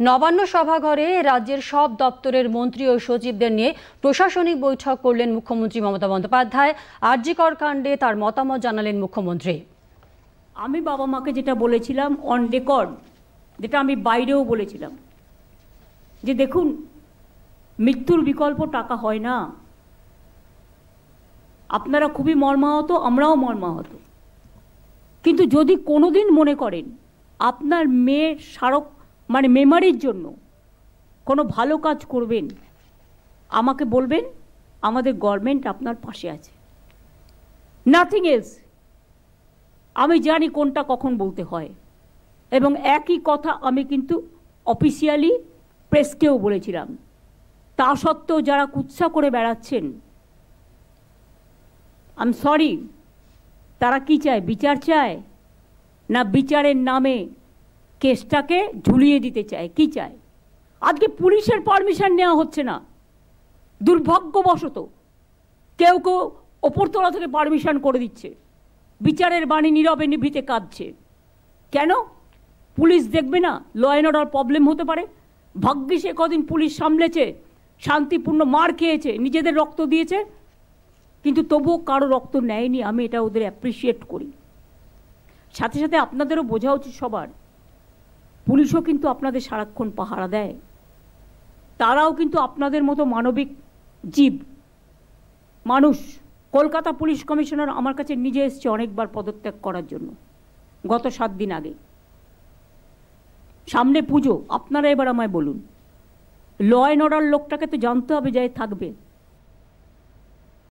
নবান্ন সভাঘরে রাজ্যের সব দপ্তরের মন্ত্রী ও সচিবদের নিয়ে প্রশাসনিক বৈঠক করলেন মুখ্যমন্ত্রী মমতা বন্দ্যোপাধ্যায়। আরজি কর কাণ্ডে তার মতামত জানালেন মুখ্যমন্ত্রী। আমি বাবা মাকে যেটা বলেছিলাম অন রেকর্ড, যেটা আমি বাইরেও বলেছিলাম, যে দেখুন, মৃত্যুর বিকল্প টাকা হয় না। আপনারা খুবই মর্মাহত, আমরাও মর্মাহত, কিন্তু যদি কোনোদিন মনে করেন আপনার মেয়ের স্মারক মেমারির জন্য কোনো ভালো কাজ করবেন, আমাকে বলবেন, আমাদের গভর্নমেন্ট আপনার পাশে আছে। Nothing else. আমি জানি কোনটা কখন বলতে হয়, এবং একই কথা আমি কিন্তু অফিসিয়ালি প্রেসকেও বলেছিলাম। তা সত্ত্বেও যারা কুৎসা করে বেড়াচ্ছেন, আই এম সরি, তারা কি চায়? বিচার চায়, না বিচারের নামে কেসটাকে ঝুলিয়ে দিতে চায়? কি চায়? আজকে পুলিশের পারমিশন নেওয়া হচ্ছে না, দুর্ভাগ্যবশত কেউ কেউ ওপরতলা থেকে পারমিশন করে দিচ্ছে। বিচারের বাণী নীরবে নিভৃতে কাঁদছে। কেন? পুলিশ দেখবে না ল অ্যান্ড অর্ডার প্রবলেম হতে পারে? ভাগ্যিস সে কদিন পুলিশ সামলেছে, শান্তিপূর্ণ মার খেয়েছে, নিজেদের রক্ত দিয়েছে, কিন্তু তবুও কারো রক্ত নেয়নি। আমি এটা ওদের অ্যাপ্রিসিয়েট করি। সাথে সাথে আপনাদেরও বোঝা উচিত সবার, পুলিশও কিন্তু আপনাদের সারাক্ষণ পাহারা দেয়। তারাও কিন্তু আপনাদের মতো মানবিক জীব, মানুষ। কলকাতা পুলিশ কমিশনার আমার কাছে নিজে এসছে অনেকবার পদত্যাগ করার জন্য, গত 7 দিন আগে। সামনে পুজো, আপনারা এবার আমায় বলুন, ল অ্যান্ড অর্ডার লোকটাকে তো জানতে হবে, যায় থাকবে।